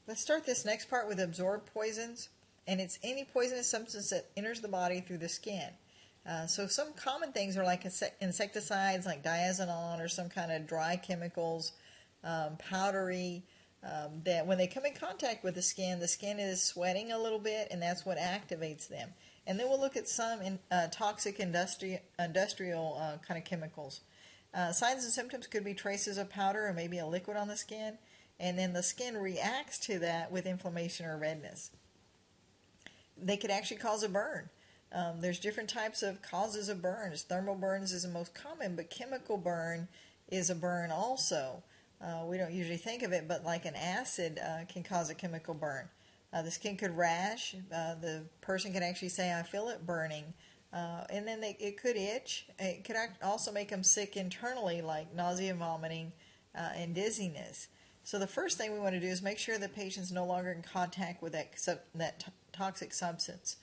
Let's start this next part with absorbed poisons, and it's any poisonous substance that enters the body through the skin. So some common things are like insecticides like diazinon or some kind of dry chemicals, powdery, that when they come in contact with the skin is sweating a little bit, and that's what activates them. And then we'll look at some toxic industrial kind of chemicals. Signs and symptoms could be traces of powder or maybe a liquid on the skin, and then the skin reacts to that with inflammation or redness. They could actually cause a burn. There's different types of causes of burns. Thermal burns is the most common, but chemical burn is a burn also. We don't usually think of it, but like an acid can cause a chemical burn. The skin could rash. The person could actually say, I feel it burning. And then it could itch. It could also make them sick internally, like nausea, vomiting, and dizziness. So the first thing we want to do is make sure the patient's no longer in contact with that toxic substance.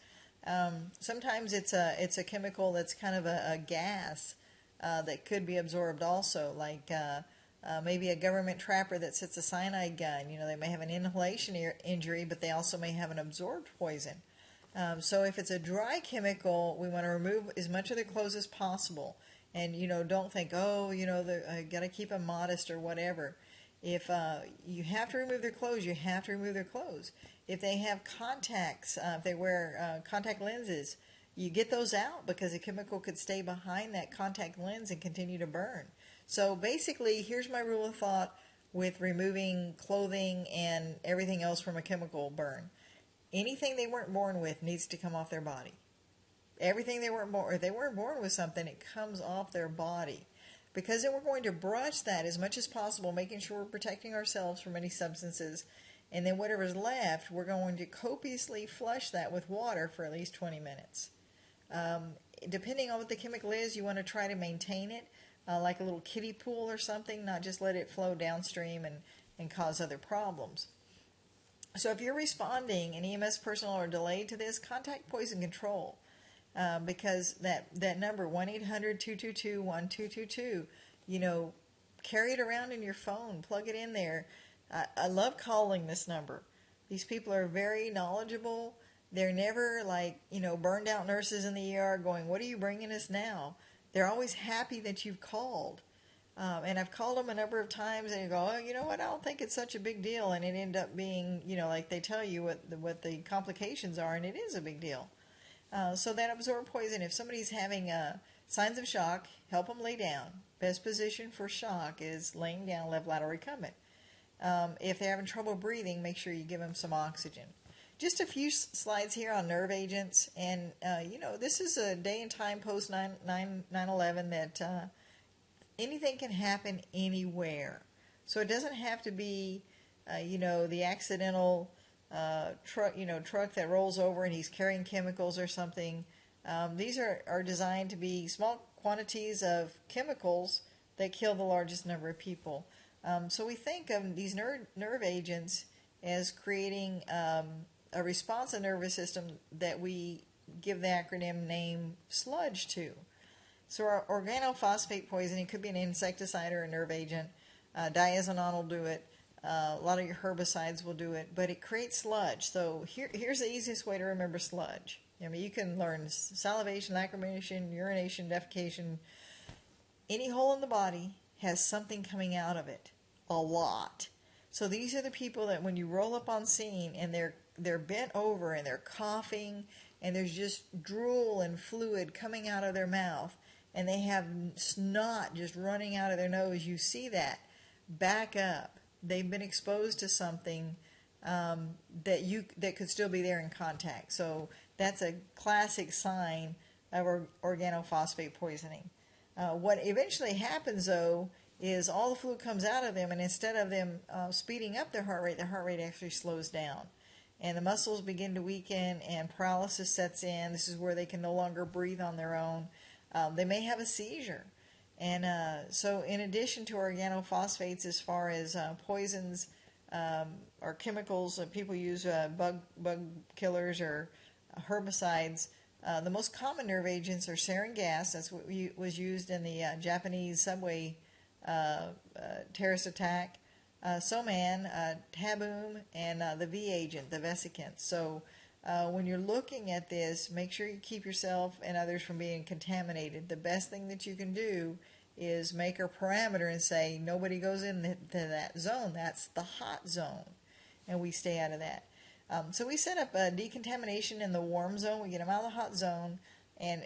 Sometimes it's a chemical that's kind of a gas that could be absorbed also, like maybe a government trapper that sets a cyanide gun. They may have an inhalation injury, but they also may have an absorbed poison. So if it's a dry chemical, we want to remove as much of their clothes as possible. And, don't think, I got to keep them modest or whatever. If you have to remove their clothes, you have to remove their clothes. If they have contacts, if they wear contact lenses, you get those out because the chemical could stay behind that contact lens and continue to burn. So basically, here's my rule of thought with removing clothing and everything else from a chemical burn. Anything they weren't born with needs to come off their body. Everything if they weren't born with something, it comes off their body. Because then we're going to brush that as much as possible, making sure we're protecting ourselves from any substances. And then whatever's left, we're going to copiously flush that with water for at least 20 minutes. Depending on what the chemical is, you want to try to maintain it, like a little kiddie pool or something, not just let it flow downstream and cause other problems. So if you're responding, an EMS personnel are delayed to this, contact poison control. Because that number, 1-800-222-1222, carry it around in your phone, plug it in there. I love calling this number. These people are very knowledgeable. They're never like, burned out nurses in the ER going, what are you bringing us now? They're always happy that you've called. And I've called them a number of times and you go, oh, you know what, I don't think it's such a big deal. And it ended up being, like they tell you what the complications are, and it is a big deal. So that absorbed poison, if somebody's having signs of shock, help them lay down. Best position for shock is laying down, left lateral recumbent. If they're having trouble breathing, make sure you give them some oxygen. Just a few slides here on nerve agents. And, this is a day and time post 9/11 that anything can happen anywhere. So it doesn't have to be, the accidental truck that rolls over and he's carrying chemicals or something. These are designed to be small quantities of chemicals that kill the largest number of people. So we think of these nerve agents as creating a responsive nervous system that we give the acronym name SLUDGE to. So our organophosphate poisoning could be an insecticide or a nerve agent. Diazinon will do it. A lot of your herbicides will do it, but it creates sludge. So here's the easiest way to remember sludge. You can learn salivation, lacrimation, urination, defecation. Any hole in the body has something coming out of it, a lot. So these are the people that when you roll up on scene and they're bent over and they're coughing and there's just drool and fluid coming out of their mouth and they have snot just running out of their nose, you see that. Back up. They've been exposed to something that could still be there in contact. So that's a classic sign of organophosphate poisoning. What eventually happens, though, is all the fluid comes out of them, and instead of them speeding up their heart rate actually slows down. And the muscles begin to weaken, and paralysis sets in. This is where they can no longer breathe on their own. They may have a seizure. And so in addition to organophosphates, as far as poisons or chemicals that people use, bug killers or herbicides, the most common nerve agents are sarin gas. That's what was used in the Japanese subway terrorist attack. Soman, Taboom, and the V agent, the vesicant. So when you're looking at this, make sure you keep yourself and others from being contaminated. The best thing that you can do is make a parameter and say nobody goes into that zone. That's the hot zone, and we stay out of that. So we set up a decontamination in the warm zone. We get them out of the hot zone, and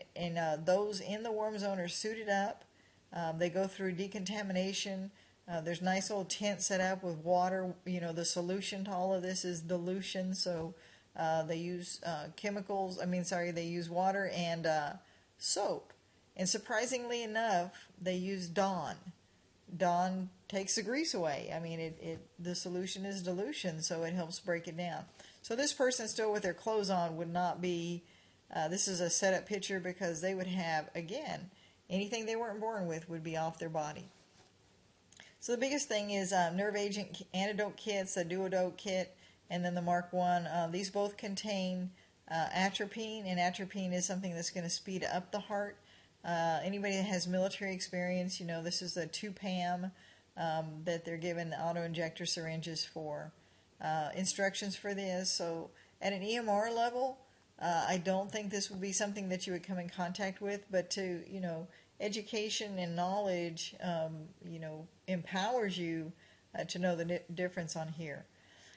those in the warm zone are suited up. They go through decontamination. There's nice little tent set up with water. You know, the solution to all of this is dilution, so they use they use water and soap. And surprisingly enough, they use Dawn. Dawn takes the grease away. I mean, the solution is dilution, so it helps break it down. So this person still with their clothes on would not be, this is a setup picture because they would have, again, anything they weren't born with would be off their body. So the biggest thing is nerve agent antidote kits, the duodote kit, and then the Mark 1. These both contain atropine, and atropine is something that's going to speed up the heart. Anybody that has military experience, you know, this is the 2-PAM that they're given auto-injector syringes for. Instructions for this. So at an EMR level, I don't think this would be something that you would come in contact with, but to, you know, education and knowledge, you know, empowers you to know the difference on here.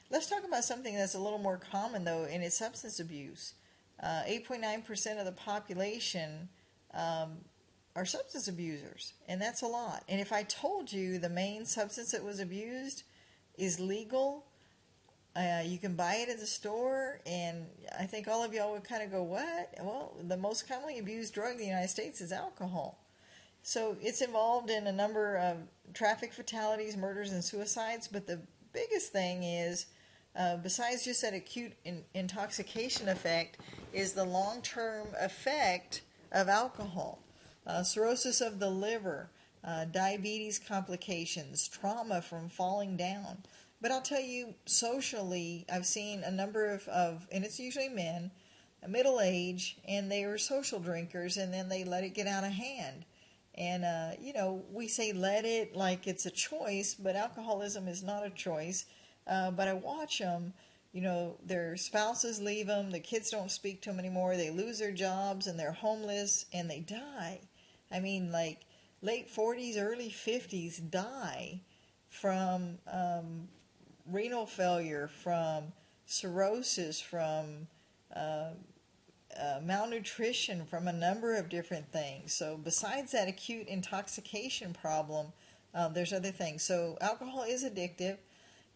Let's talk about something that's a little more common, though, and it's substance abuse. 8.9% of the population are substance abusers, and that's a lot. And if I told you the main substance that was abused is legal, you can buy it at the store, and I think all of y'all would kind of go, what? Well, the most commonly abused drug in the United States is alcohol. So it's involved in a number of traffic fatalities, murders, and suicides, but the biggest thing is, besides just that acute intoxication effect, is the long-term effect of alcohol. Cirrhosis of the liver, diabetes complications, trauma from falling down. But I'll tell you, socially, I've seen a number of and it's usually men, middle age, and they were social drinkers, and then they let it get out of hand. And, you know, we say let it like it's a choice, but alcoholism is not a choice. But I watch them, you know, their spouses leave them, the kids don't speak to them anymore, they lose their jobs, and they're homeless, and they die. I mean, like, late 40s, early 50s die from renal failure, from cirrhosis, from malnutrition, from a number of different things. So besides that acute intoxication problem, there's other things. So alcohol is addictive,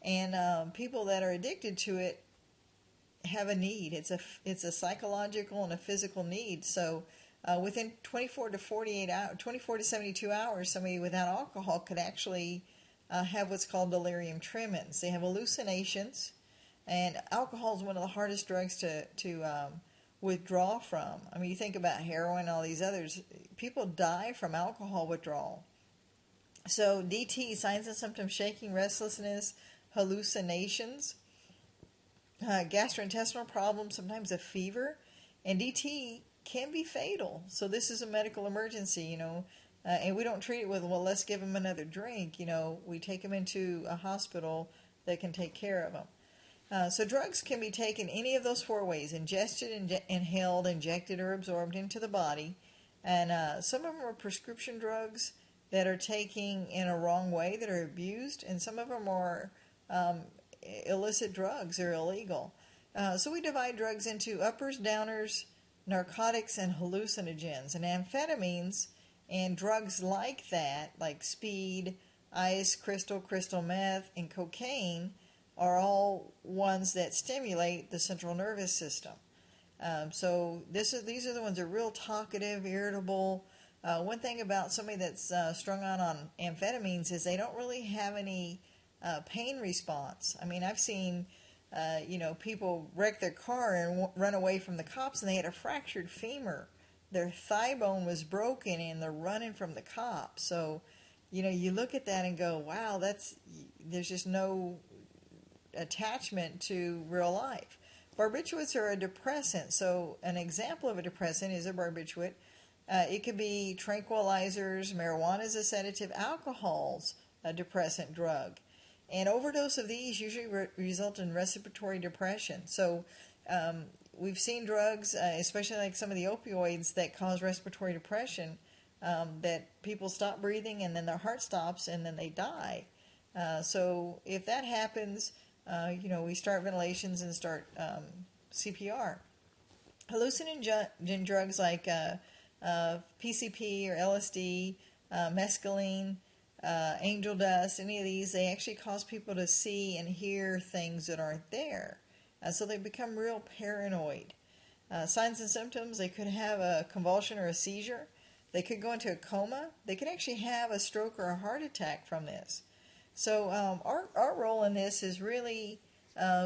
and people that are addicted to it have a need. It's a psychological and a physical need. So within 24 to 72 hours, somebody without alcohol could actually have what's called delirium tremens. They have hallucinations, and alcohol is one of the hardest drugs to withdraw from. I mean, you think about heroin, all these others, people die from alcohol withdrawal. So DT, signs and symptoms: shaking, restlessness, hallucinations, gastrointestinal problems, sometimes a fever, and DT can be fatal. So this is a medical emergency, you know, and we don't treat it with, well, let's give them another drink. You know, we take them into a hospital that can take care of them. So drugs can be taken any of those 4 ways: ingested, inhaled, injected, or absorbed into the body. And some of them are prescription drugs that are taken in a wrong way, that are abused, and some of them are illicit drugs, they're illegal. So we divide drugs into uppers, downers, narcotics, and hallucinogens. And amphetamines and drugs like that, like speed, ice, crystal meth, and cocaine, are all ones that stimulate the central nervous system. So these are the ones that are real talkative, irritable. One thing about somebody that's strung out on amphetamines is they don't really have any pain response. I mean, I've seen you know, people wreck their car and run away from the cops, and they had a fractured femur. Their thigh bone was broken, and they're running from the cops. So, you know, you look at that and go, wow, there's just no attachment to real life. Barbiturates are a depressant. So an example of a depressant is a barbiturate. It could be tranquilizers, marijuana is a sedative, alcohol's a depressant drug. And overdose of these usually result in respiratory depression. So we've seen drugs, especially like some of the opioids that cause respiratory depression, that people stop breathing and then their heart stops and then they die. So if that happens, we start ventilations and start CPR. Hallucinogen drugs like PCP or LSD, mescaline, angel dust, any of these, they actually cause people to see and hear things that aren't there. So they become real paranoid. Signs and symptoms, they could have a convulsion or a seizure. They could go into a coma. They could actually have a stroke or a heart attack from this. So our role in this is really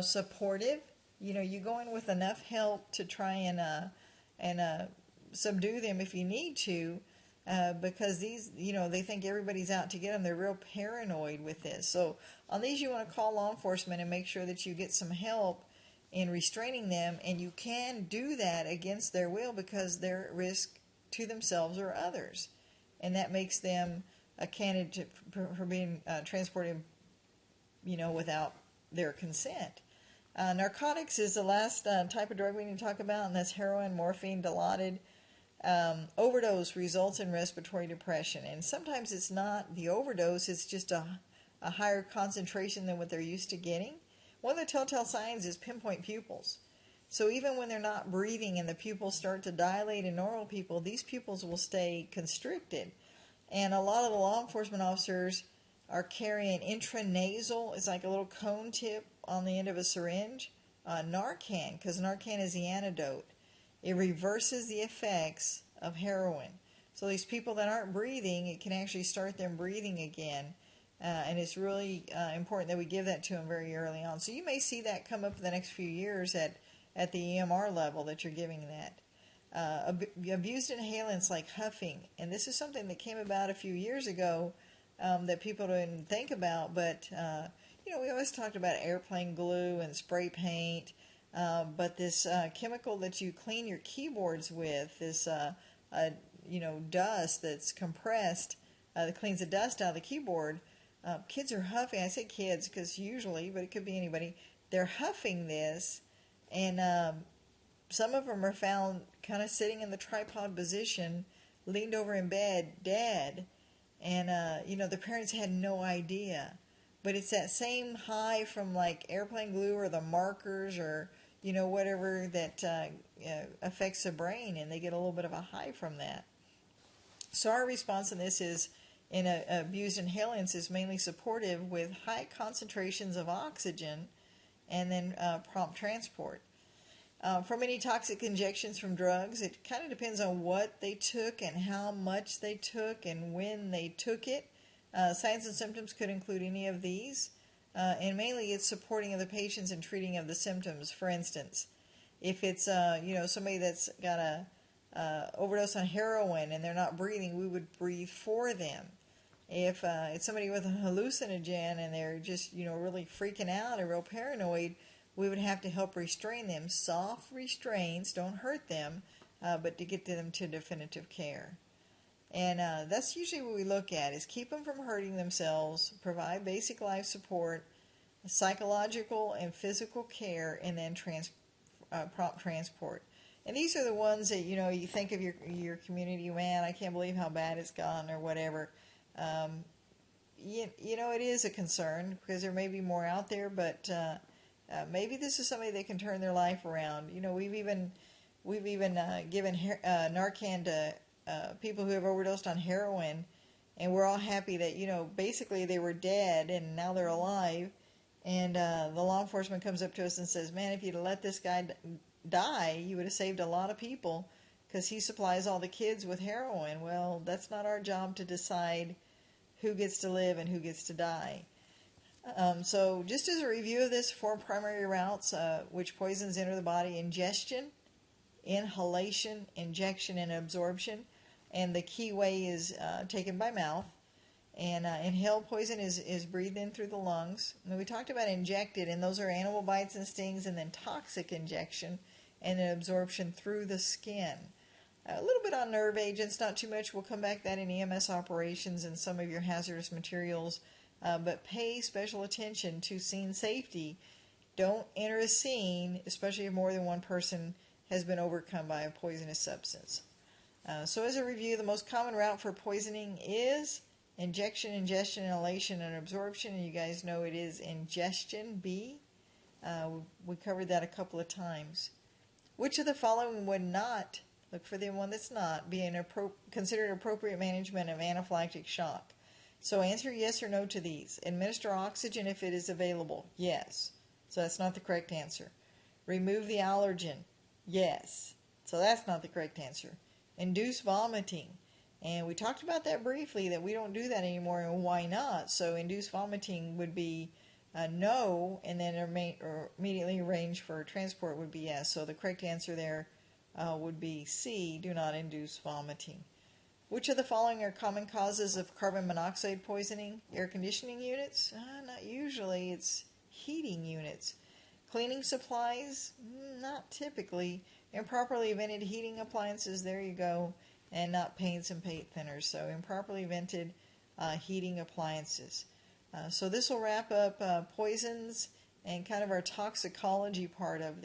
supportive. You go in with enough help to try and subdue them if you need to, because these, they think everybody's out to get them. They're real paranoid with this. So on these, you want to call law enforcement and make sure that you get some help in restraining them, and you can do that against their will because they're at risk to themselves or others, and that makes them a candidate for being transported, without their consent. Narcotics is the last type of drug we need to talk about, and that's heroin, morphine, Dilaudid. Overdose results in respiratory depression, and sometimes it's not the overdose, it's just a higher concentration than what they're used to getting. One of the telltale signs is pinpoint pupils. So even when they're not breathing and the pupils start to dilate in normal people, these pupils will stay constricted. And a lot of the law enforcement officers are carrying intranasal, it's like a little cone tip on the end of a syringe, Narcan, because Narcan is the antidote. It reverses the effects of heroin. So these people that aren't breathing, it can actually start them breathing again. And it's really important that we give that to them very early on. So you may see that come up in the next few years at the EMR level that you're giving that. Abused inhalants like huffing, and this is something that came about a few years ago that people didn't think about, but we always talked about airplane glue and spray paint, but this chemical that you clean your keyboards with, this dust that's compressed, that cleans the dust out of the keyboard. Kids are huffing. I say kids because usually, but it could be anybody. They're huffing this, and some of them are found kind of sitting in the tripod position, leaned over in bed, dead. And, the parents had no idea. But it's that same high from like airplane glue or the markers or, whatever that affects the brain, and they get a little bit of a high from that. So our response in this is, in abused inhalants, is mainly supportive with high concentrations of oxygen and then prompt transport. From any toxic injections from drugs, it kind of depends on what they took and how much they took and when they took it. Signs and symptoms could include any of these, and mainly it's supporting of the patients and treating of the symptoms. For instance, if it's somebody that's got a overdose on heroin and they're not breathing, we would breathe for them. If it's somebody with a hallucinogen and they're just really freaking out or real paranoid, we would have to help restrain them. Soft restraints don't hurt them, but to get them to definitive care. And that's usually what we look at, is keep them from hurting themselves, provide basic life support, psychological and physical care, and then prompt transport. And these are the ones that, you think of your community, man, I can't believe how bad it's gone or whatever. It is a concern because there may be more out there, but maybe this is somebody that can turn their life around. We've even given Narcan to people who have overdosed on heroin, and we're all happy that basically they were dead and now they're alive. And the law enforcement comes up to us and says, "Man, if you'd have let this guy die, you would have saved a lot of people because he supplies all the kids with heroin." Well, that's not our job to decide who gets to live and who gets to die. So just as a review of this, 4 primary routes which poisons enter the body: ingestion, inhalation, injection, and absorption. And the key way is taken by mouth. And inhaled poison is breathed in through the lungs. And we talked about injected, and those are animal bites and stings, and then toxic injection, and then absorption through the skin. A little bit on nerve agents, not too much. We'll come back to that in EMS operations and some of your hazardous materials. but pay special attention to scene safety. Don't enter a scene, especially if more than one person has been overcome by a poisonous substance. So as a review, the most common route for poisoning is injection, ingestion, inhalation, and absorption. And you guys know it is ingestion, B. We covered that a couple of times. Which of the following would not, look for the one that's not, be considered appropriate management of anaphylactic shock? So answer yes or no to these. Administer oxygen if it is available. Yes. So that's not the correct answer. Remove the allergen. Yes. So that's not the correct answer. Induce vomiting. And we talked about that briefly, that we don't do that anymore, and why not? So induce vomiting would be no, and then immediately arrange for transport would be yes. So the correct answer there would be C, do not induce vomiting. Which of the following are common causes of carbon monoxide poisoning? Air conditioning units? Not usually. It's heating units. Cleaning supplies? Not typically. Improperly vented heating appliances, there you go. And not paints and paint thinners. So improperly vented heating appliances. So this will wrap up poisons and kind of our toxicology part of